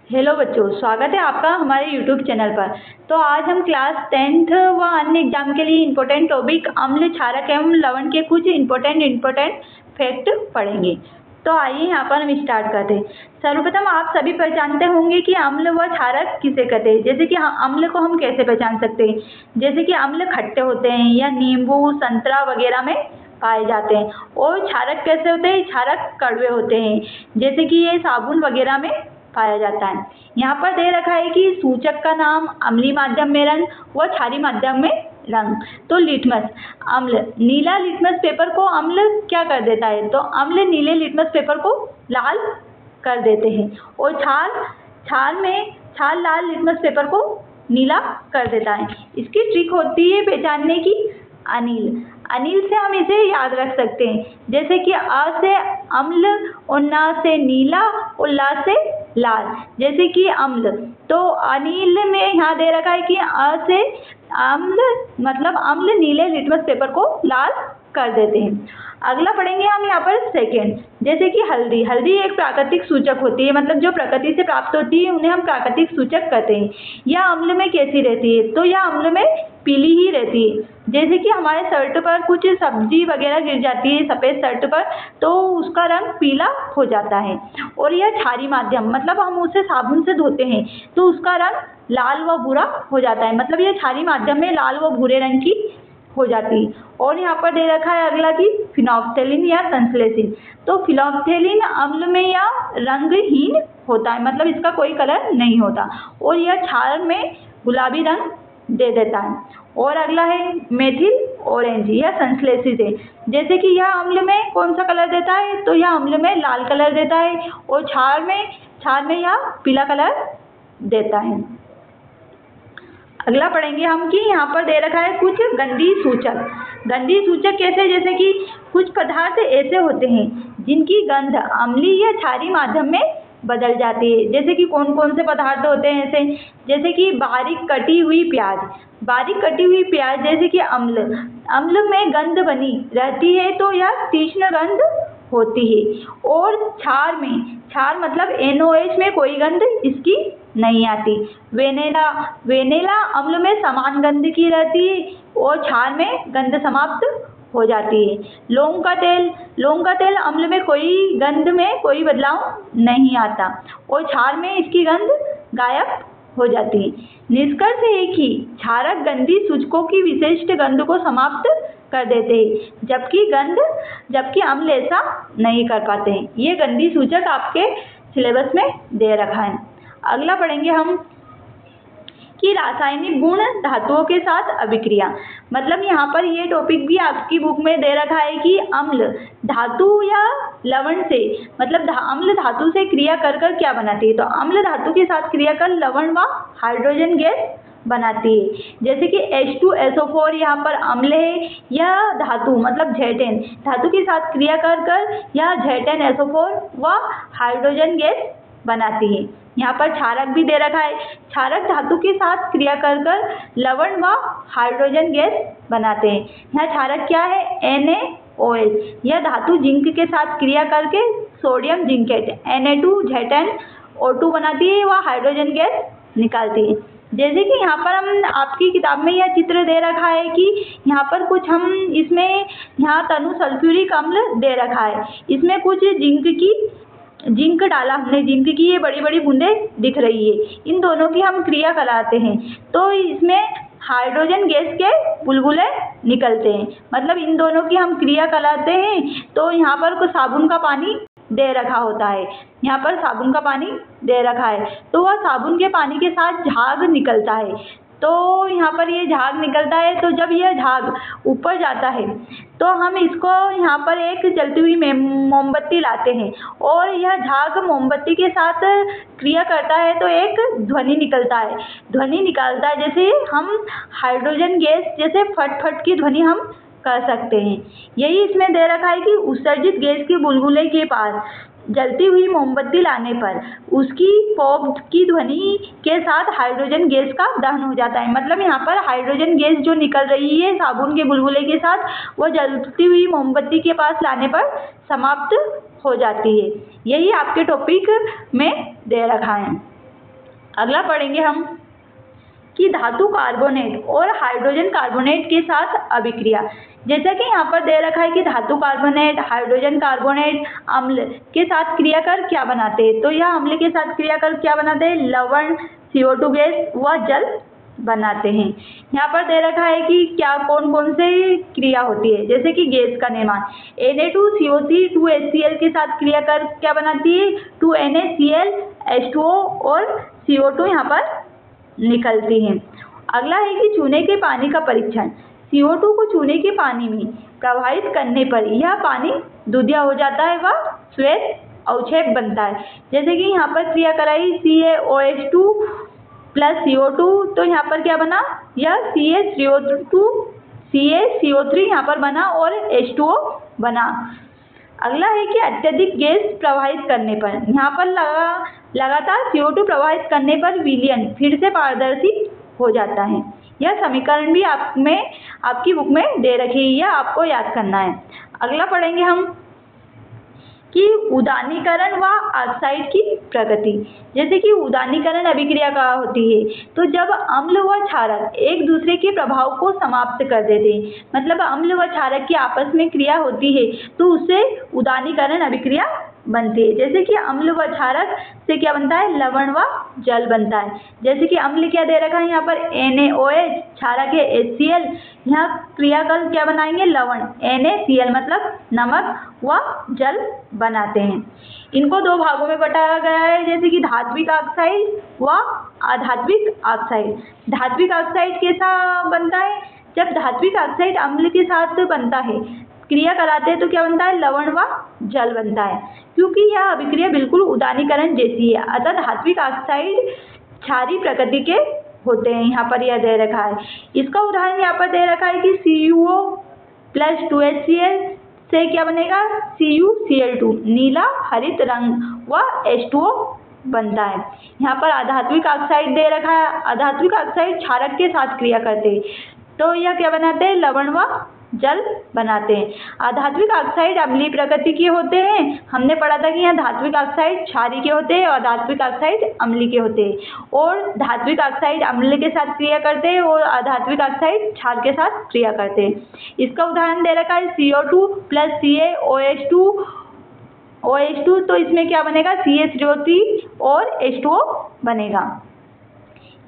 Hello बच्चों, स्वागत है आपका हमारे यूट्यूब चैनल पर। तो आज हम क्लास 10th व अन्य एग्जाम के लिए इम्पोर्टेंट टॉपिक अम्ल, क्षारक एवं लवण के कुछ इम्पोर्टेंट फैक्ट पढ़ेंगे। तो आइए यहाँ पर हम स्टार्ट करते हैं। सर्वप्रथम आप सभी पहचानते होंगे कि अम्ल व क्षारक किसे कहते हैं। जैसे कि अम्ल को हम कैसे पहचान सकते हैं, जैसे कि अम्ल खट्टे होते हैं या नींबू, संतरा वगैरह में पाए जाते हैं। और क्षारक कैसे होते हैं, क्षारक कड़वे होते हैं, जैसे कि ये साबुन वगैरह में पाया जाता है। यहाँ पर दे रखा है कि सूचक का नाम, अम्लीय माध्यम में रंग व क्षारीय माध्यम में रंग। तो लिटमस अम्ल, नीला लिटमस पेपर को अम्ल क्या कर देता है, तो अम्ल नीले लिटमस पेपर को लाल कर देते हैं। और छाल लाल लिटमस पेपर को नीला कर देता है। इसकी ट्रिक होती है पहचानने की। अनिल से हम इसे याद रख सकते हैं, जैसे कि अ से अम्ल और न से नीला और ला से लाल, जैसे कि अम्ल। तो अनिल में यहाँ दे रखा है कि अ से अम्ल, मतलब अम्ल नीले लिटमस पेपर को लाल कर देते हैं। अगला पढ़ेंगे हम यहाँ पर सेकेंड, जैसे कि हल्दी एक प्राकृतिक सूचक होती है, मतलब जो प्रकृति से प्राप्त होती है उन्हें हम प्राकृतिक सूचक कहते हैं। यह अम्ल में कैसी रहती है, तो यह अम्ल में पीली ही रहती है। जैसे कि हमारे शर्ट पर कुछ सब्जी वगैरह गिर जाती है सफ़ेद शर्ट पर, तो उसका रंग पीला हो जाता है। और यह क्षारीय माध्यम, मतलब हम उसे साबुन से धोते हैं तो उसका रंग लाल व भूरा हो जाता है, मतलब यह क्षारीय माध्यम में लाल व भूरे रंग की हो जाती है। और यहाँ पर दे रखा है अगला कि फिनोल्फ्थेलिन या संश्लेषित। तो फिनोल्फ्थेलिन अम्ल में या रंगहीन होता है, मतलब इसका कोई कलर नहीं होता और यह क्षार में गुलाबी रंग दे देता है। और अगला है मेथिल ऑरेंज, यह संश्लेषित है। जैसे कि यह अम्ल में कौन सा कलर देता है, तो यह अम्ल में लाल कलर देता है और क्षार में यह पीला कलर देता है। अगला पढ़ेंगे हम कि यहाँ पर दे रखा है कुछ गंधी सूचक कैसे, जैसे कि कुछ पदार्थ ऐसे होते हैं जिनकी गंध अम्लीय या क्षारीय माध्यम में बदल जाती है। जैसे कि कौन कौन से पदार्थ होते हैं ऐसे, जैसे कि बारीक कटी हुई प्याज जैसे कि अम्ल में गंध बनी रहती है तो यह तीक्ष्ण गंध होती है। और क्षार मतलब NOH में कोई गंध इसकी नहीं आती। वेनिला अम्ल में समान गंध की रहती है और क्षार में गंध समाप्त हो जाती है। लौंग का तेल अम्ल में गंध में कोई बदलाव नहीं आता और क्षार में इसकी गंध गायब हो जाती है। निष्कर्ष है कि क्षारक गंधी सूचकों की विशिष्ट गंध को समाप्त कर देते हैं, जबकि अम्ल ऐसा नहीं कर पाते हैं। ये गंधी सूचक आपके सिलेबस में दे रखा है। अगला पढ़ेंगे हम कि रासायनिक गुण धातुओं के साथ अभिक्रिया, मतलब यहाँ पर ये टॉपिक भी आपकी बुक में दे रखा है कि अम्ल धातु या लवण से, मतलब अम्ल धातु से क्रिया कर क्या बनाती है, तो अम्ल धातु के साथ क्रिया कर लवण व हाइड्रोजन गैस बनाती है। जैसे कि H2SO4 यहाँ पर अम्ल है, यह धातु मतलब Z10 धातु के साथ क्रिया कर यह Z10SO4 व हाइड्रोजन गैस बनाती है। यहाँ पर क्षारक भी दे रखा है, क्षारक धातु के साथ क्रिया कर लवण व हाइड्रोजन गैस बनाते हैं। यहाँ क्षारक क्या है, NaOH, यह धातु जिंक के साथ क्रिया करके सोडियम जिंकेट Na2Z10O2 बनाती है व हाइड्रोजन गैस निकालती है। जैसे कि यहाँ पर हम आपकी किताब में यह चित्र दे रखा है कि यहाँ पर कुछ हम इसमें यहाँ तनु सल्फ्यूरिक अम्ल दे रखा है, इसमें कुछ जिंक डाला हमने, जिंक की ये बड़ी बड़ी बूंदें दिख रही है, इन दोनों की हम क्रिया कराते हैं तो इसमें हाइड्रोजन गैस के बुलबुले निकलते हैं, मतलब इन दोनों की हम क्रिया कराते हैं। तो यहाँ पर कुछ साबुन का पानी दे रखा होता है, यहाँ पर साबुन का पानी दे रखा है तो वह साबुन के पानी के साथ झाग निकलता है। तो यहाँ पर ये झाग निकलता है, तो जब यह झाग ऊपर जाता है तो हम इसको यहाँ पर एक जलती हुई मोमबत्ती लाते हैं और यह झाग मोमबत्ती के साथ क्रिया करता है तो एक ध्वनि निकलता है, जैसे हम हाइड्रोजन गैस जैसे फट फट की ध्वनि हम कर सकते हैं। यही इसमें दे रखा है कि उत्सर्जित गैस के बुलबुले के पास जलती हुई मोमबत्ती लाने पर उसकी पॉप की ध्वनि के साथ हाइड्रोजन गैस का दहन हो जाता है, मतलब यहाँ पर हाइड्रोजन गैस जो निकल रही है साबुन के बुलबुले के साथ वो जलती हुई मोमबत्ती के पास लाने पर समाप्त हो जाती है। यही आपके टॉपिक में दे रखा है। अगला पढ़ेंगे हम कि धातु कार्बोनेट और हाइड्रोजन कार्बोनेट के साथ अभिक्रिया। जैसा कि यहाँ पर दे रखा है कि धातु कार्बोनेट हाइड्रोजन कार्बोनेट अम्ल के साथ क्रिया कर क्या बनाते हैं। तो यह अम्ल के साथ क्रिया कर क्या बनाते हैं, लवण, CO2 गैस व जल बनाते हैं। यहाँ पर दे रखा है कि क्या कौन कौन से क्रिया होती है, जैसे कि गैस का निर्माण Na2CO3 2HCl के साथ क्रिया कर क्या बनाती है, 2NaCl H2O और CO2 यहाँ पर निकलती हैं। अगला है कि चूने के पानी का परीक्षण। CO2 को चूने के पानी में प्रवाहित करने पर यह पानी दूधिया हो जाता है व श्वेत अवक्षेप बनता है। जैसे कि यहाँ पर क्रिया कराई CaOH2 प्लस CO2, तो यहाँ पर क्या बना, यह CaCO3 यहाँ पर बना और H2O बना। अगला है कि अत्यधिक गैस प्रवाहित करने पर, यहाँ पर लगातार CO2 प्रवाहित करने पर विलयन फिर से पारदर्शी हो जाता है। यह समीकरण भी आपकी बुक में दे रखी है, यह आपको याद करना है। अगला पढ़ेंगे हम कि उदानीकरण व ऑक्साइड की प्रगति। जैसे कि उदानीकरण अभिक्रिया का होती है, तो जब अम्ल व क्षारक एक दूसरे के प्रभाव को समाप्त कर देते हैं, मतलब अम्ल व क्षारक की आपस में क्रिया होती है तो उससे उदानीकरण अभिक्रिया बनती है। जैसे कि अम्ल व क्षारक से क्या बनता है, लवण व जल बनता है। जैसे कि अम्ल क्या दे रखा है यहाँ पर NaOH, क्षारक है HCl, यहाँ क्रियाकल क्या बनाएंगे, लवण NaCl मतलब नमक व जल बनाते हैं। इनको दो भागों में बटाया गया है, जैसे कि धात्विक ऑक्साइड व अधात्विक ऑक्साइड। धात्विक ऑक्साइड कैसा बनता है, जब धात्विक ऑक्साइड अम्ल के साथ बनता है, क्रिया कराते हैं तो क्या बनता है, लवण व जल बनता है, क्योंकि यह अभिक्रिया बिल्कुल उदानीकरण जैसी है। अतः धात्विक ऑक्साइड क्षारीय प्रकृति के होते हैं। यहाँ पर यह दे रखा है, इसका उदाहरण यहाँ पर दे रखा है कि CuO प्लस 2HCl से क्या बनेगा, CuCl2 नीला हरित रंग व H2O बनता है। यहाँ पर अधात्विक ऑक्साइड दे रखा है, अधात्विक ऑक्साइड क्षारक के साथ क्रिया करते हैं तो यह क्या बनाते हैं, लवण व जल बनाते हैं। अधात्विक ऑक्साइड अम्लीय प्रकृति के होते हैं। हमने पढ़ा था कि यहाँ धात्विक ऑक्साइड क्षारीय के होते हैं और अधात्विक ऑक्साइड अम्लीय के होते हैं, और धात्विक ऑक्साइड अम्ल के साथ क्रिया करते हैं और अधात्विक ऑक्साइड क्षार के साथ क्रिया करते हैं। इसका उदाहरण दे रखा है CO2 प्लस CaOH2, तो इसमें क्या बनेगा, CaCO3 और H2O बनेगा।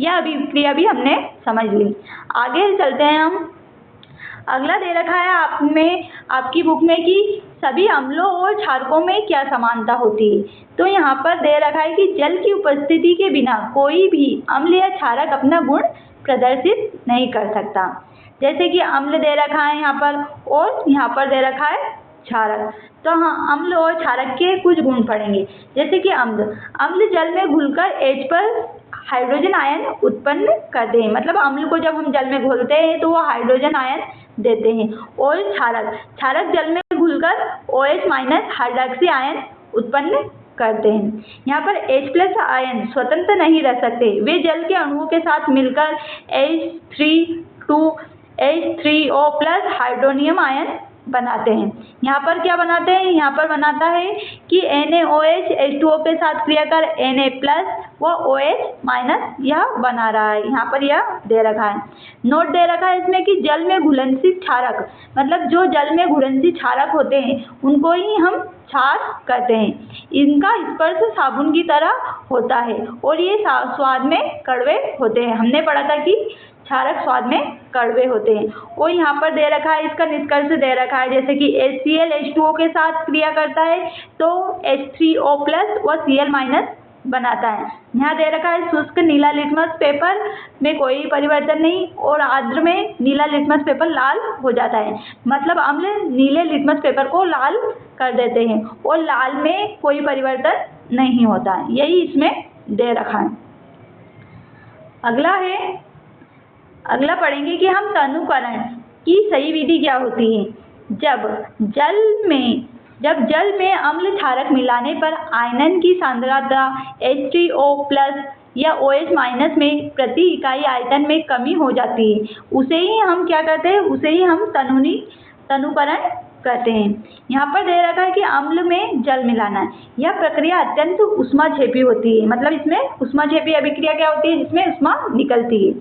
यह अभिक्रिया भी हमने समझ ली। आगे चलते हैं हम। अगला दे रखा है आपकी बुक में कि सभी अम्लों और क्षारकों में क्या समानता होती है। तो यहाँ पर दे रखा है कि जल की उपस्थिति के बिना कोई भी अम्ल या क्षारक अपना गुण प्रदर्शित नहीं कर सकता। जैसे कि अम्ल दे रखा है यहाँ पर और यहाँ पर दे रखा है क्षारक, तो हाँ अम्ल और क्षारक के कुछ गुण पढ़ेंगे। जैसे कि अम्ल जल में घुलकर H पर हाइड्रोजन आयन उत्पन्न करते हैं, मतलब अम्ल को जब हम जल में घोलते हैं तो वो हाइड्रोजन आयन देते हैं। और क्षारक जल में घुलकर OH माइनस हाइड्रोक्सी आयन उत्पन्न करते हैं। यहाँ पर H प्लस आयन स्वतंत्र नहीं रह सकते, वे जल के अणुओं के साथ मिलकर H3O प्लस हाइड्रोनियम आयन बनाते हैं। यहाँ पर क्या बनाते हैं, यहाँ पर बनाता है कि NaOH H2O के साथ क्रिया कर Na प्लस व OH माइनस यह बना रहा है। यहाँ पर यह दे रखा है। नोट दे रखा है इसमें कि जल में घुलनशील क्षारक, मतलब जो जल में घुलनशील क्षारक होते हैं उनको ही हम क्षार कहते हैं। इनका स्पर्श साबुन की तरह होता है और ये स्वाद में कड़वे होते हैं। हमने पढ़ा था कि क्षारक स्वाद में कड़वे होते हैं। और यहाँ पर दे रखा है, इसका निष्कर्ष दे रखा है, जैसे कि HCl H2O के साथ क्रिया करता है तो H3O प्लस व Cl माइनस बनाता है। यहाँ दे रखा है शुष्क नीला लिटमस पेपर में कोई परिवर्तन नहीं और आर्द्र में नीला लिटमस पेपर लाल हो जाता है, मतलब अम्ल नीले लिटमस पेपर को लाल कर देते हैं और लाल में कोई परिवर्तन नहीं होता है, यही इसमें दे रखा है। अगला पढ़ेंगे कि हम तनुकरण की सही विधि क्या होती है। जब जल में अम्ल क्षारक मिलाने पर आयनन की सांद्रता H3O प्लस या OH माइनस में प्रति इकाई आयतन में कमी हो जाती है, उसे ही हम क्या कहते हैं, उसे ही हम तनुकरण कहते हैं। यहाँ पर दे रखा है कि अम्ल में जल मिलाना। यह प्रक्रिया अत्यंत ऊष्माक्षेपी होती है, मतलब इसमें ऊष्माक्षेपी अभिक्रिया क्या होती है, जिसमें ऊष्मा निकलती है।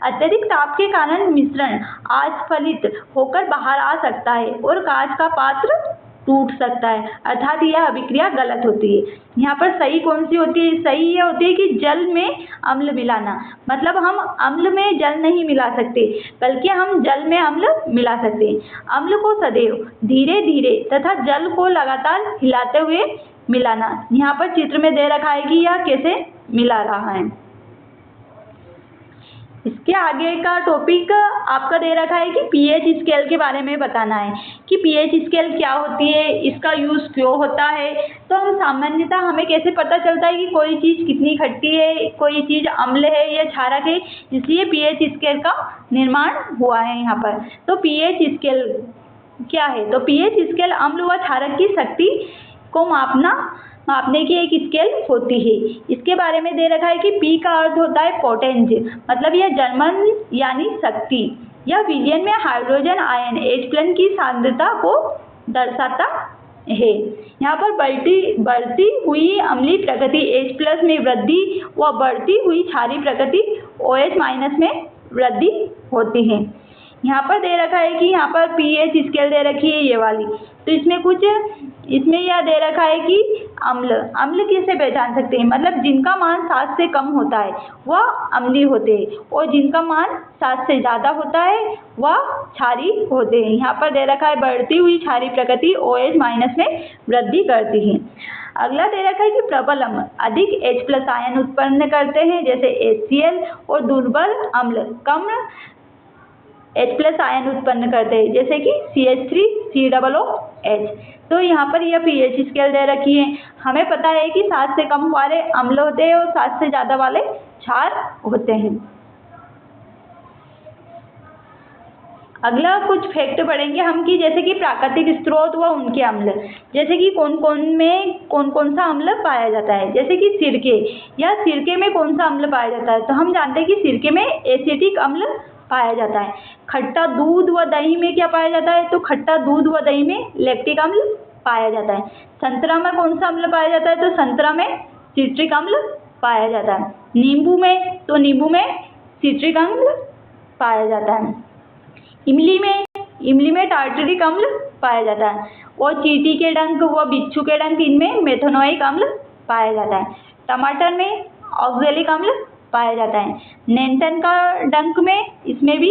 अत्यधिक ताप के कारण मिश्रण आस्फलित होकर बाहर आ सकता है और कांच का पात्र टूट सकता है, अर्थात यह अभिक्रिया गलत होती है। यहाँ पर सही कौन सी होती है? सही ये होती है कि जल में अम्ल मिलाना, मतलब हम अम्ल में जल नहीं मिला सकते, बल्कि हम जल में अम्ल मिला सकते हैं। अम्ल को सदैव धीरे धीरे तथा जल को लगातार हिलाते हुए मिलाना। यहाँ पर चित्र में दे रखा है कि यह कैसे मिला रहा है। इसके आगे का टॉपिक आपका दे रखा है कि पीएच स्केल के बारे में बताना है कि पीएच स्केल क्या होती है, इसका यूज़ क्यों होता है। तो हम सामान्यतः हमें कैसे पता चलता है कि कोई चीज़ कितनी खट्टी है, कोई चीज़ अम्ल है या क्षारक है, इसलिए पीएच स्केल का निर्माण हुआ है यहाँ पर। तो पीएच स्केल क्या है? तो पीएच स्केल अम्ल व क्षारक की शक्ति को मापने की एक स्केल होती है। इसके बारे में दे रखा है कि पी का अर्थ होता है पोटेंज, मतलब यह जर्मन यानी शक्ति। यह विलयन में हाइड्रोजन आयन H+ की सांद्रता को दर्शाता है। यहाँ पर बढ़ती हुई अम्लीय प्रकृति H+ में वृद्धि व बढ़ती हुई क्षारीय प्रकृति OH- में वृद्धि होती है। यहाँ पर दे रखा है कि यहाँ पर पीएच स्केल दे रखी है ये वाली, तो इसमें यह दे रखा है कि अम्ल किसे पहचान सकते हैं, मतलब जिनका मान 7 से कम होता है वह अम्लीय होते हैं और जिनका मान 7 से ज़्यादा होता है वह क्षारीय होते हैं। यहाँ पर दे रखा है बढ़ती हुई क्षारीय प्रकृति OH- में वृद्धि करती है। अगला दे रखा है कि प्रबल अम्ल अधिक H+ आयन उत्पन्न करते हैं, जैसे HCl, और दुर्बल अम्ल कम H+ आयन उत्पन्न करते हैं, जैसे कि CH3COOH। तो यहाँ पर यह पीएच स्केल दे रखी है। हमें पता है कि 7 से कम वाले अम्ल होते हैं और 7 से ज़्यादा वाले क्षार होते हैं। अगला कुछ फैक्ट पढ़ेंगे हम कि जैसे कि प्राकृतिक स्रोत व उनके अम्ल, जैसे कि कौन कौन सा अम्ल पाया जाता है। जैसे कि सिरके में कौन सा अम्ल पाया जाता है, तो हम जानते हैं कि सिरके में एसिटिक अम्ल पाया जाता है। खट्टा दूध व दही में क्या पाया जाता है, तो खट्टा दूध व दही में लैक्टिक अम्ल पाया जाता है। संतरा में कौन सा अम्ल पाया जाता है, तो संतरा में सिट्रिक अम्ल पाया जाता है। नींबू में सिट्रिक अम्ल पाया जाता है। इमली में टार्टरिक अम्ल पाया जाता है। और चींटी के डंक व बिच्छू के डंक, इनमें मेथनोइक अम्ल पाया जाता है। टमाटर में ऑक्जेलिक अम्ल पाया जाता है। नेंटन का डंक में, इसमें भी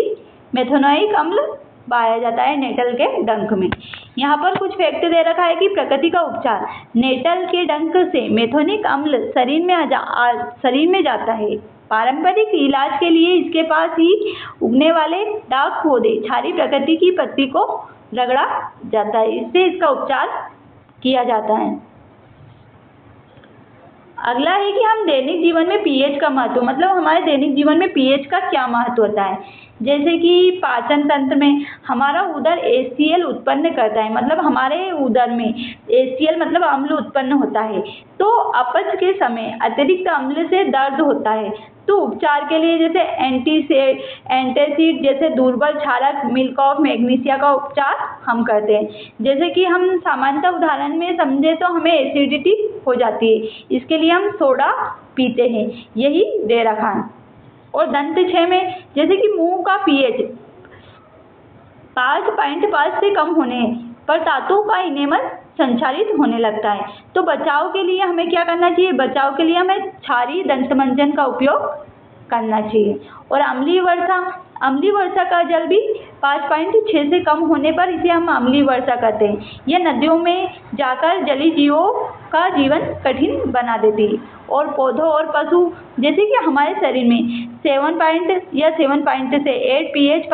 मेथनोइक अम्ल पाया जाता है, नेटल के डंक में। यहाँ पर कुछ फैक्ट दे रखा है कि प्रकृति का उपचार, नेटल के डंक से मेथोनिक अम्ल शरीर में जाता है। पारंपरिक इलाज के लिए इसके पास ही उगने वाले डाक पौधे क्षारीय प्रकृति की पत्ती को रगड़ा जाता है, इससे इसका उपचार किया जाता है। अगला है कि हम दैनिक जीवन में पीएच का महत्व, मतलब हमारे दैनिक जीवन में पीएच का क्या महत्व होता है। जैसे कि पाचन तंत्र में हमारा उदर HCl उत्पन्न करता है, मतलब हमारे उदर में HCl मतलब अम्ल उत्पन्न होता है। तो अपच के समय अतिरिक्त अम्ल से दर्द होता है, तो उपचार के लिए जैसे एंटासिड जैसे दुर्बल क्षारक मिल्क ऑफ मैग्नीशिया का उपचार हम करते हैं। जैसे कि हम सामान्यतः उदाहरण में समझे तो हमें एसिडिटी हो जाती है, इसके लिए हम सोडा पीते हैं, यही दे रखा है। और दंत क्षय में जैसे कि मुंह का पीएच 5.5 से कम होने पर धातुओं का इनेमल संचालित होने लगता है। तो बचाव के लिए हमें क्या करना चाहिए, बचाव के लिए हमें क्षारीय दंतमंजन का उपयोग करना चाहिए। और अम्लीय वर्षा का जल भी 5.6 से कम होने पर इसे हम अम्लीय वर्षा कहते हैं। यह नदियों में जाकर जलीय जीवों का जीवन कठिन बना देती है। और पौधों और पशु जैसे कि हमारे शरीर में 7 से 8 पीएच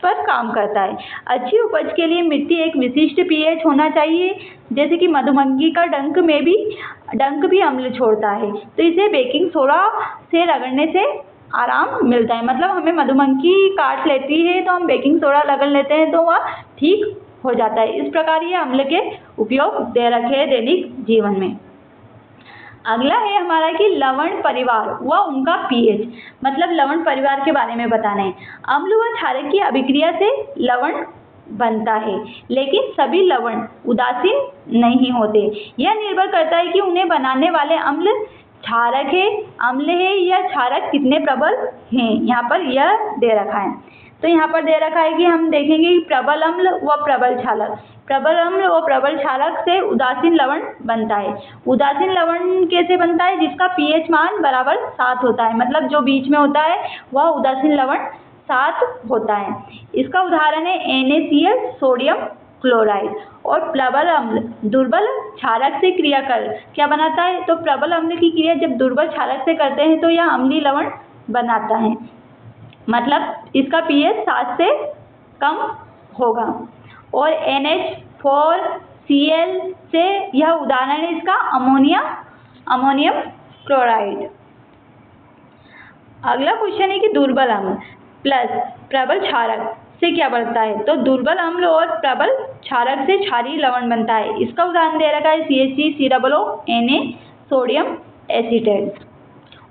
पर काम करता है। अच्छी उपज के लिए मिट्टी एक विशिष्ट पीएच होना चाहिए। जैसे कि मधुमक्खी का डंक भी अम्ल छोड़ता है, तो इसे बेकिंग सोडा से रगड़ने से आराम मिलता है। मतलब हमें मधुमक्खी काट लेती है तो हम बेकिंग सोडा रगड़ लेते हैं तो वह ठीक हो जाता है। इस प्रकार ये अम्ल के उपयोग दे रखे हैं दैनिक जीवन में। अगला है हमारा कि लवण परिवार व उनका पीएच, मतलब लवण परिवार के बारे में बताना है। अम्ल व क्षारक की अभिक्रिया से लवण बनता है, लेकिन सभी लवण उदासीन नहीं होते। यह निर्भर करता है कि उन्हें बनाने वाले अम्ल क्षारक है, अम्ल है या क्षारक कितने प्रबल हैं। यहाँ पर यह दे रखा है, तो यहाँ पर दे रखा है कि हम देखेंगे कि प्रबल अम्ल व प्रबल क्षारक। प्रबल अम्ल और प्रबल क्षारक से उदासीन लवण बनता है। उदासीन लवण कैसे बनता है? जिसका pH मान बराबर 7 होता है, मतलब जो बीच में होता है वह उदासीन लवण 7 होता है। इसका उदाहरण है NaCl सोडियम क्लोराइड। और प्रबल अम्ल दुर्बल क्षारक से क्रिया कर क्या बनाता है? तो प्रबल अम्ल की क्रिया जब दुर्बल क्षारक से करते हैं तो यह अम्लीय लवण बनाता है, मतलब इसका pH 7 से कम होगा। और NH4Cl से यह उदाहरण है इसका अमोनियम क्लोराइड। अगला क्वेश्चन है कि दुर्बल अम्ल प्लस प्रबल क्षारक से क्या बनता है? तो दुर्बल अम्ल और प्रबल क्षारक से क्षारीय लवण बनता है। इसका उदाहरण दे रखा है CH3COO Na सोडियम एसीटेट।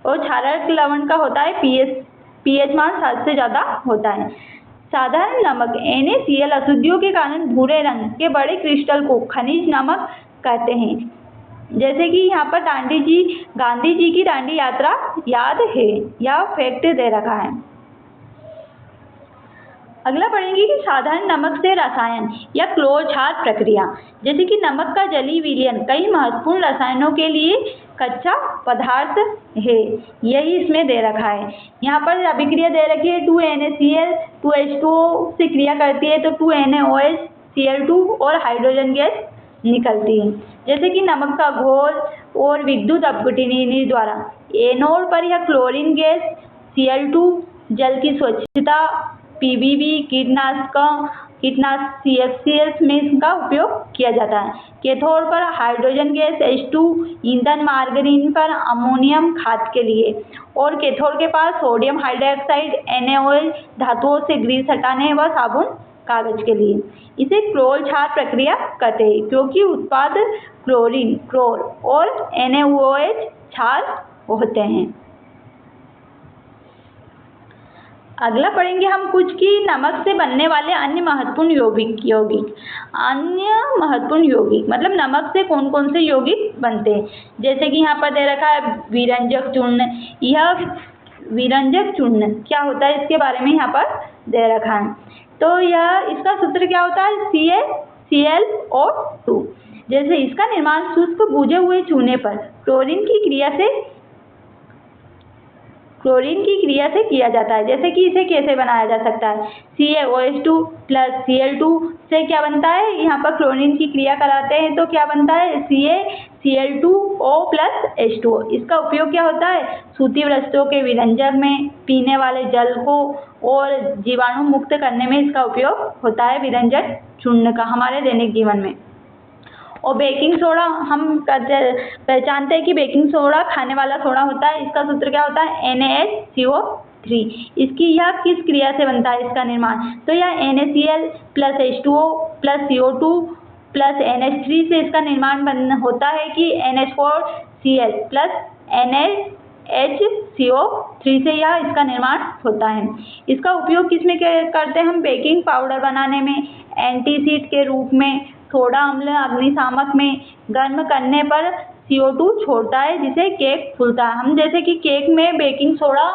और क्षारक लवण का होता है pH मान 7 से ज़्यादा होता है। साधारण नमक NaCl अशुद्धियों के कारण भूरे रंग के बड़े क्रिस्टल को खनिज नमक कहते हैं। जैसे कि यहाँ पर गांधी जी की दांडी यात्रा याद है, यह फैक्ट दे रखा है। अगला पढ़ेंगे कि साधारण नमक से रसायन या क्लोर क्षार प्रक्रिया। जैसे कि नमक का जलीय विलयन कई महत्वपूर्ण रसायनों के लिए कच्चा पदार्थ है, यही इसमें दे रखा है। यहाँ पर अभिक्रिया दे रखी है 2NaCl 2H2O से क्रिया करती है तो 2NaOH Cl2 और हाइड्रोजन गैस निकलती है। जैसे कि नमक का घोल और विद्युत अपघटन द्वारा एनोड पर यह क्लोरीन गैस Cl2, जल की स्वच्छता PBB, कीटनाशक CFCs में इसका उपयोग किया जाता है। कैथोड पर हाइड्रोजन गैस H2, ईंधन मार्गरीन पर अमोनियम खाद के लिए। और कैथोड के पास सोडियम हाइड्रोक्साइड NaOH धातुओं से ग्रीस हटाने व साबुन कागज के लिए। इसे क्लोर क्षार प्रक्रिया कहते हैं क्योंकि उत्पाद क्लोर और NaOH क्षार होते हैं। अगला पढ़ेंगे हम कुछ की नमक से बनने वाले अन्य महत्वपूर्ण यौगिक मतलब नमक से कौन कौन से यौगिक बनते हैं। जैसे कि यहाँ पर दे रखा है विरंजक चूर्ण। यह विरंजक चूर्ण क्या होता है इसके बारे में यहाँ पर दे रखा है। तो इसका सूत्र क्या होता है? ClClO2। जैसे इसका निर्माण शुष्क भुजे हुए चूने पर क्लोरीन की क्रिया से किया जाता है। जैसे कि इसे कैसे बनाया जा सकता है? CaOH2 प्लस Cl2 से क्या बनता है? यहाँ पर क्लोरीन की क्रिया कराते हैं तो क्या बनता है? CaCl2O plus H2O। इसका उपयोग क्या होता है? सूती वस्त्रों के विरंजक में, पीने वाले जल को और जीवाणु मुक्त करने में इसका उपयोग होता है विरंजक चूर्ण का हमारे दैनिक जीवन में। और बेकिंग सोडा हम पहचानते हैं कि बेकिंग सोडा खाने वाला सोडा होता है। इसका सूत्र क्या होता है? NaHCO3। इसकी यह किस क्रिया से बनता है इसका निर्माण? तो यह NaCl plus H2O plus CO2 plus NH3 से इसका निर्माण होता है कि NH4Cl प्लस NaHCO3 से यह इसका निर्माण होता है। इसका उपयोग किसमें करते हैं हम? बेकिंग पाउडर बनाने में, एंटीसीड के रूप में, सोडा अम्ल अग्निशामक में गर्म करने पर CO2 छोड़ता है जिसे केक फूलता है। हम जैसे कि केक में बेकिंग सोडा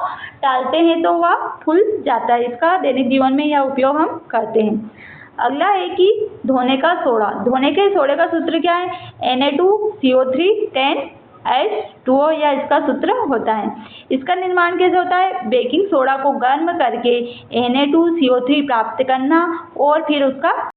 डालते हैं तो वह फूल जाता है। इसका दैनिक जीवन में यह उपयोग हम करते हैं। अगला है कि धोने का सोडा। धोने के सोडे का सूत्र क्या है? Na2CO3 10H2O यह इसका सूत्र होता है। इसका निर्माण कैसे होता है? बेकिंग सोडा को गर्म करके Na2CO3 प्राप्त करना और फिर उसका